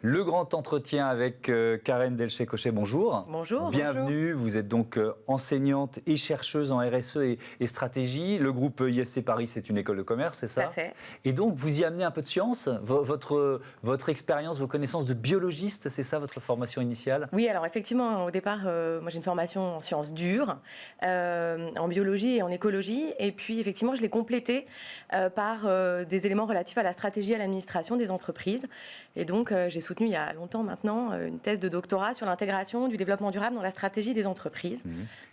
Le grand entretien avec Karen Delchet-Cochet, bonjour. Bonjour. Bienvenue, bonjour. Vous êtes donc enseignante et chercheuse en RSE et stratégie. Le groupe ISC Paris, c'est une école de commerce, c'est ça? Tout à fait. Et donc, vous y amenez un peu de science, votre expérience, vos connaissances de biologiste, c'est ça votre formation initiale? Oui, alors effectivement, au départ, moi j'ai une formation en sciences dures, en biologie et en écologie. Et puis effectivement, je l'ai complétée par des éléments relatifs à la stratégie et à l'administration des entreprises. Et donc, j'ai soutenu il y a longtemps maintenant une thèse de doctorat sur l'intégration du développement durable dans la stratégie des entreprises.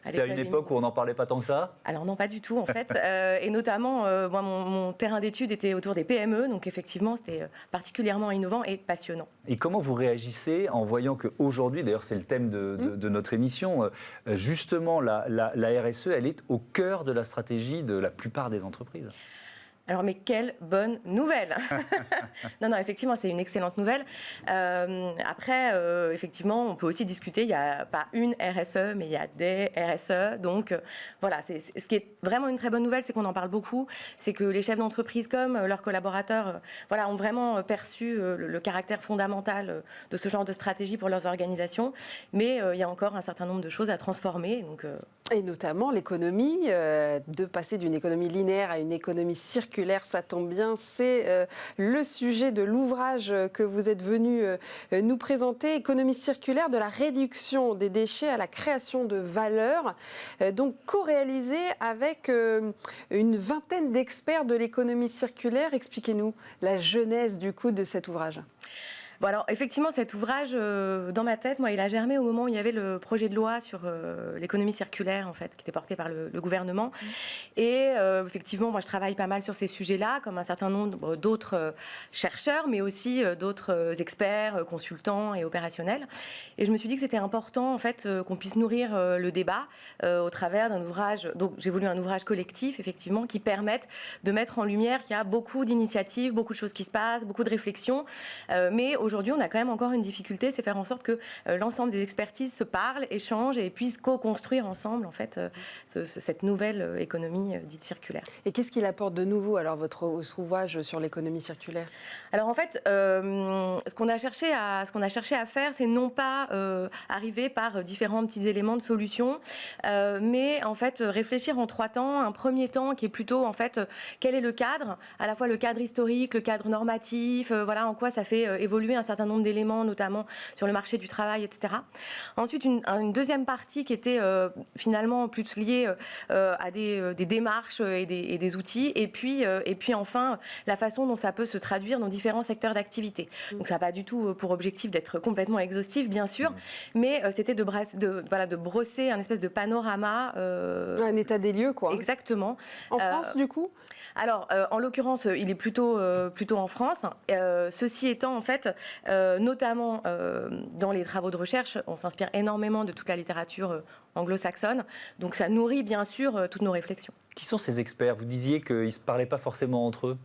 C'était à une époque où on n'en parlait pas tant que ça? Alors non, pas du tout en fait. Et notamment, moi, mon terrain d'étude était autour des PME. Donc effectivement, c'était particulièrement innovant et passionnant. Et comment vous réagissez en voyant qu'aujourd'hui, d'ailleurs c'est le thème de notre émission, justement la RSE, elle est au cœur de la stratégie de la plupart des entreprises? Alors, mais quelle bonne nouvelle! Non, effectivement, c'est une excellente nouvelle. Après, effectivement, on peut aussi discuter, il n'y a pas une RSE, mais il y a des RSE. Donc, voilà, ce qui est vraiment une très bonne nouvelle, c'est qu'on en parle beaucoup. C'est que les chefs d'entreprise comme leurs collaborateurs ont vraiment perçu le caractère fondamental de ce genre de stratégie pour leurs organisations. Mais il y a encore un certain nombre de choses à transformer. Donc, Et notamment l'économie, de passer d'une économie linéaire à une économie circulaire, ça tombe bien, c'est le sujet de l'ouvrage que vous êtes venu nous présenter, économie circulaire, de la réduction des déchets à la création de valeur, donc co-réalisé avec une vingtaine d'experts de l'économie circulaire. Expliquez-nous la genèse du coup de cet ouvrage. Bon, alors effectivement, cet ouvrage, dans ma tête, moi, il a germé au moment où il y avait le projet de loi sur l'économie circulaire, en fait, qui était porté par le gouvernement. Et effectivement, moi, je travaille pas mal sur ces sujets-là, comme un certain nombre d'autres chercheurs, mais aussi d'autres experts, consultants et opérationnels. Et je me suis dit que c'était important, en fait, qu'on puisse nourrir le débat au travers d'un ouvrage. Donc, j'ai voulu un ouvrage collectif, effectivement, qui permette de mettre en lumière qu'il y a beaucoup d'initiatives, beaucoup de choses qui se passent, beaucoup de réflexions, mais aujourd'hui, on a quand même encore une difficulté, c'est faire en sorte que l'ensemble des expertises se parlent, échangent et puissent co-construire ensemble en fait cette nouvelle économie dite circulaire. Et qu'est-ce qu'il apporte de nouveau alors votre ouvrage sur l'économie circulaire? Alors en fait, ce qu'on a cherché à faire, c'est non pas arriver par différents petits éléments de solution, mais en fait réfléchir en trois temps. Un premier temps qui est plutôt en fait quel est le cadre, à la fois le cadre historique, le cadre normatif, voilà en quoi ça fait évoluer un certain nombre d'éléments, notamment sur le marché du travail, etc. Ensuite, une deuxième partie qui était finalement plus liée à des démarches et des outils. Et puis enfin, la façon dont ça peut se traduire dans différents secteurs d'activité. Donc, ça n'a pas du tout pour objectif d'être complètement exhaustif, bien sûr, mais c'était de brosser un espèce de panorama. Un état des lieux, quoi. Exactement. En France, du coup? Alors, en l'occurrence, il est plutôt en France. Ceci étant, en fait, notamment dans les travaux de recherche, on s'inspire énormément de toute la littérature anglo-saxonne. Donc, ça nourrit bien sûr toutes nos réflexions. Qui sont ces experts? Vous disiez qu'ils ne se parlaient pas forcément entre eux.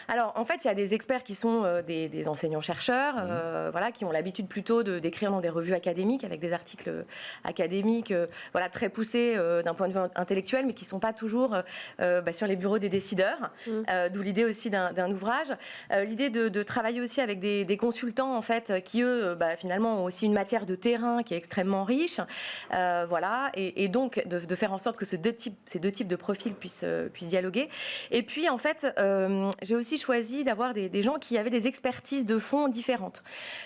Alors, en fait, il y a des experts qui sont des enseignants-chercheurs, qui ont l'habitude plutôt d'écrire dans des revues académiques, avec des articles académiques très poussés d'un point de vue intellectuel, mais qui ne sont pas toujours sur les bureaux des décideurs. D'où l'idée aussi d'un ouvrage. L'idée de travailler aussi avec des consultants, en fait, qui, eux, finalement, ont aussi une matière de terrain qui est extrêmement riche. Et donc, de faire en sorte que ces deux types de profils puissent dialoguer. Et puis, en fait, j'ai aussi choisi d'avoir des gens qui avaient des expertises de fond différentes.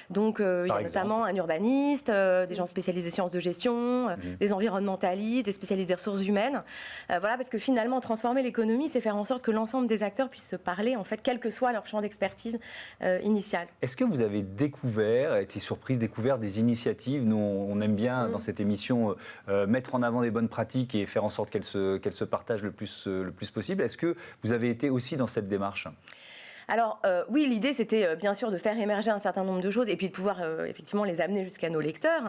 Donc, il y a notamment un urbaniste, des gens spécialisés sciences de gestion, des environnementalistes, des spécialistes des ressources humaines. Parce que finalement, transformer l'économie, c'est faire en sorte que l'ensemble des acteurs puissent se parler, en fait, quel que soit leur champ d'expertise initial. Est-ce que vous avez découvert des initiatives? Nous, on aime bien, dans cette émission, mettre en avant des bonnes pratiques et faire en sorte qu'elles se partagent le plus possible. Est-ce que vous avez été aussi dans cette démarche? Alors oui, l'idée c'était bien sûr de faire émerger un certain nombre de choses et puis de pouvoir effectivement les amener jusqu'à nos lecteurs.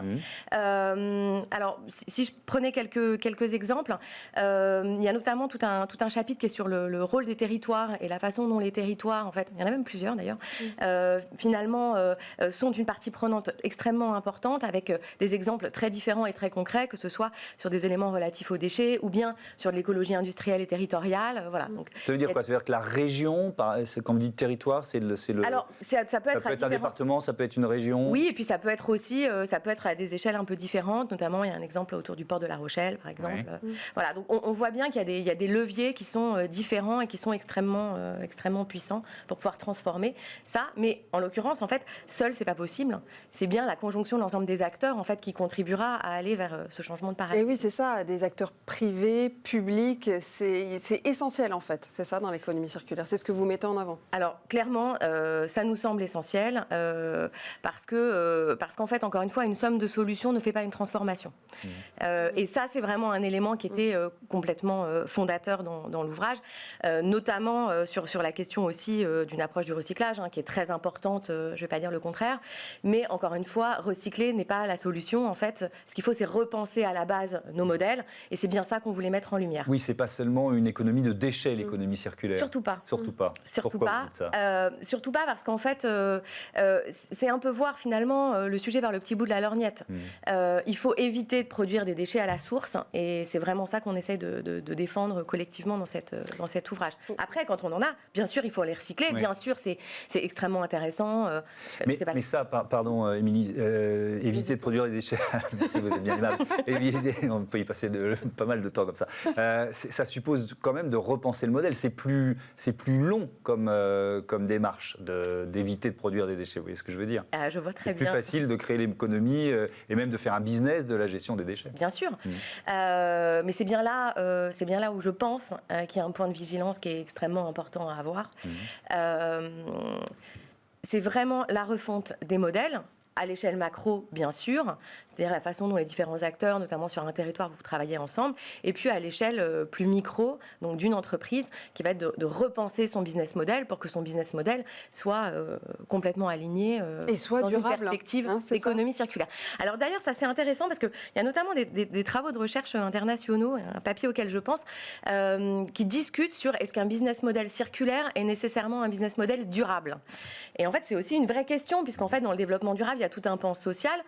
Alors si je prenais quelques exemples, il y a notamment tout un chapitre qui est sur le rôle des territoires et la façon dont les territoires, en fait, il y en a même plusieurs d'ailleurs, finalement sont une partie prenante extrêmement importante avec des exemples très différents et très concrets, que ce soit sur des éléments relatifs aux déchets ou bien sur l'écologie industrielle et territoriale. Voilà. Donc, ça veut dire quoi? Ça veut dire que la région, quand vous dites dit territoire, Alors, ça peut être un département, ça peut être une région. Oui, et puis ça peut être aussi, ça peut être à des échelles un peu différentes. Notamment, il y a un exemple autour du port de La Rochelle, par exemple. Oui. Voilà, donc on voit bien qu'il y a des leviers qui sont différents et qui sont extrêmement puissants pour pouvoir transformer ça. Mais en l'occurrence, en fait, seul, c'est pas possible. C'est bien la conjonction de l'ensemble des acteurs, en fait, qui contribuera à aller vers ce changement de paradigme. Et oui, c'est ça, des acteurs privés, publics, c'est essentiel, en fait. C'est ça, dans l'économie circulaire. C'est ce que vous mettez en avant. Alors, clairement, ça nous semble essentiel parce qu'en fait, encore une fois, une somme de solutions ne fait pas une transformation. Et ça, c'est vraiment un élément qui était complètement fondateur dans l'ouvrage, notamment sur la question aussi d'une approche du recyclage, qui est très importante, je ne vais pas dire le contraire, mais encore une fois, recycler n'est pas la solution. En fait, ce qu'il faut, c'est repenser à la base nos modèles, et c'est bien ça qu'on voulait mettre en lumière. Oui, c'est pas seulement une économie de déchets, l'économie circulaire. Surtout pas. Surtout pas. Surtout Pourquoi pas. vous dites ça Surtout pas parce qu'en fait, c'est un peu voir finalement le sujet par le petit bout de la lorgnette. Il faut éviter de produire des déchets à la source, et c'est vraiment ça qu'on essaye de défendre collectivement dans cet ouvrage. Après, quand on en a, bien sûr, il faut les recycler. Oui. Bien sûr, c'est extrêmement intéressant. Mais ça, pardon, Émilie, éviter de produire des déchets. Merci, vous êtes bien aimable. On peut y passer pas mal de temps comme ça. Ça suppose quand même de repenser le modèle. C'est plus long comme démarche d'éviter de produire des déchets. Vous voyez ce que je veux dire? Je vois très bien. C'est plus facile de créer l'économie et même de faire un business de la gestion des déchets. Bien sûr. Mais c'est bien là où je pense qu'il y a un point de vigilance qui est extrêmement important à avoir. C'est vraiment la refonte des modèles, à l'échelle macro, bien sûr, c'est-à-dire la façon dont les différents acteurs, notamment sur un territoire, vous travaillez ensemble, et puis à l'échelle plus micro, donc d'une entreprise, qui va être de repenser son business model pour que son business model soit complètement aligné et soit dans durable, une perspective d'économie circulaire. Alors d'ailleurs, ça c'est intéressant parce qu'il y a notamment des travaux de recherche internationaux, un papier auquel je pense, qui discutent sur est-ce qu'un business model circulaire est nécessairement un business model durable. Et en fait, c'est aussi une vraie question, puisqu'en fait, dans le développement durable, il y a tout un pan social.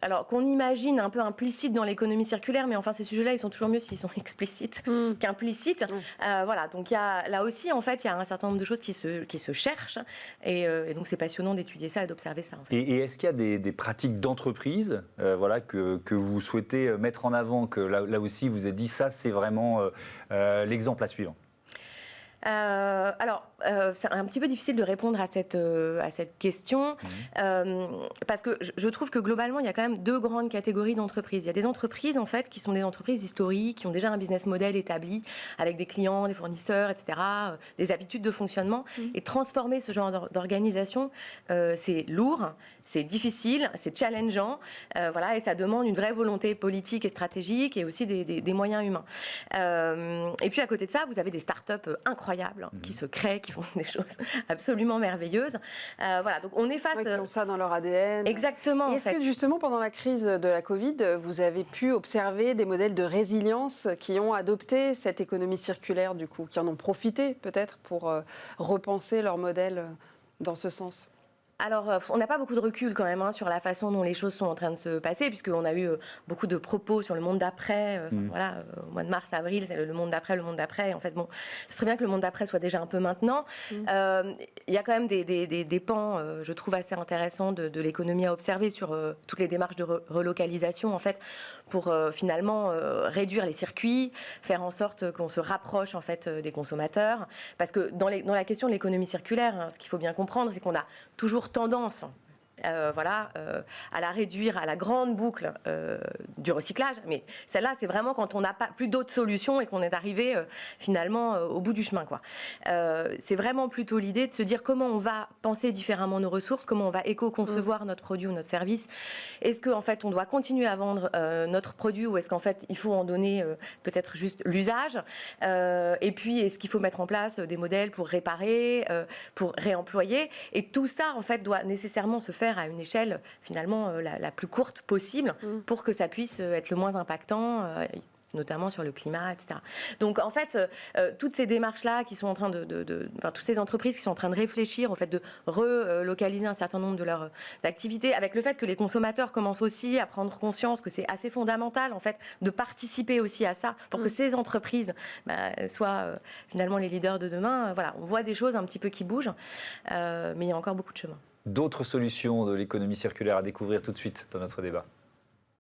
Alors qu'on imagine un peu implicite dans l'économie circulaire, mais enfin ces sujets-là, ils sont toujours mieux s'ils sont explicites qu'implicites. Voilà, donc là aussi, en fait, il y a un certain nombre de choses qui se cherchent, et donc c'est passionnant d'étudier ça et d'observer ça. En fait. Et est-ce qu'il y a des pratiques d'entreprise voilà, que vous souhaitez mettre en avant, que là aussi vous avez dit ça, c'est vraiment l'exemple à suivre? Alors, c'est un petit peu difficile de répondre à cette question parce que je trouve que globalement, il y a quand même deux grandes catégories d'entreprises. Il y a des entreprises, en fait, qui sont des entreprises historiques, qui ont déjà un business model établi avec des clients, des fournisseurs, etc., des habitudes de fonctionnement. Et transformer ce genre d'organisation, c'est lourd, c'est difficile, c'est challengeant, voilà, et ça demande une vraie volonté politique et stratégique et aussi des moyens humains. Et puis, à côté de ça, vous avez des startups incroyables qui se créent, qui font des choses absolument merveilleuses. Voilà, donc on est face... qui ont ça dans leur ADN. Exactement. Et est-ce que justement, pendant la crise de la Covid, vous avez pu observer des modèles de résilience qui ont adopté cette économie circulaire, du coup, qui en ont profité peut-être pour repenser leur modèle dans ce sens ? Alors, on n'a pas beaucoup de recul quand même sur la façon dont les choses sont en train de se passer, puisqu'on a eu beaucoup de propos sur le monde d'après. Voilà, au mois de mars, avril, c'est le monde d'après, le monde d'après. En fait, bon, ce serait bien que le monde d'après soit déjà un peu maintenant. Il y a quand même des pans, je trouve, assez intéressants de l'économie à observer sur toutes les démarches de relocalisation, en fait, pour finalement réduire les circuits, faire en sorte qu'on se rapproche, en fait, des consommateurs. Parce que dans la question de l'économie circulaire, ce qu'il faut bien comprendre, c'est qu'on a toujours tendance à la réduire à la grande boucle du recyclage. Mais celle-là, c'est vraiment quand on n'a plus d'autres solutions et qu'on est arrivé finalement au bout du chemin, quoi. C'est vraiment plutôt l'idée de se dire comment on va penser différemment nos ressources, comment on va éco-concevoir notre produit ou notre service. Est-ce qu'en fait, on doit continuer à vendre notre produit ou est-ce qu'en fait, il faut en donner peut-être juste l'usage et puis, est-ce qu'il faut mettre en place des modèles pour réparer, pour réemployer? Et tout ça, en fait, doit nécessairement se faire à une échelle finalement la plus courte possible pour que ça puisse être le moins impactant notamment sur le climat, etc. Donc en fait, toutes ces démarches-là qui sont en train toutes ces entreprises qui sont en train de réfléchir au fait de relocaliser un certain nombre de leurs activités, avec le fait que les consommateurs commencent aussi à prendre conscience que c'est assez fondamental en fait de participer aussi à ça pour que ces entreprises soient finalement les leaders de demain. Voilà, on voit des choses un petit peu qui bougent, mais il y a encore beaucoup de chemin. D'autres solutions de l'économie circulaire à découvrir tout de suite dans notre débat.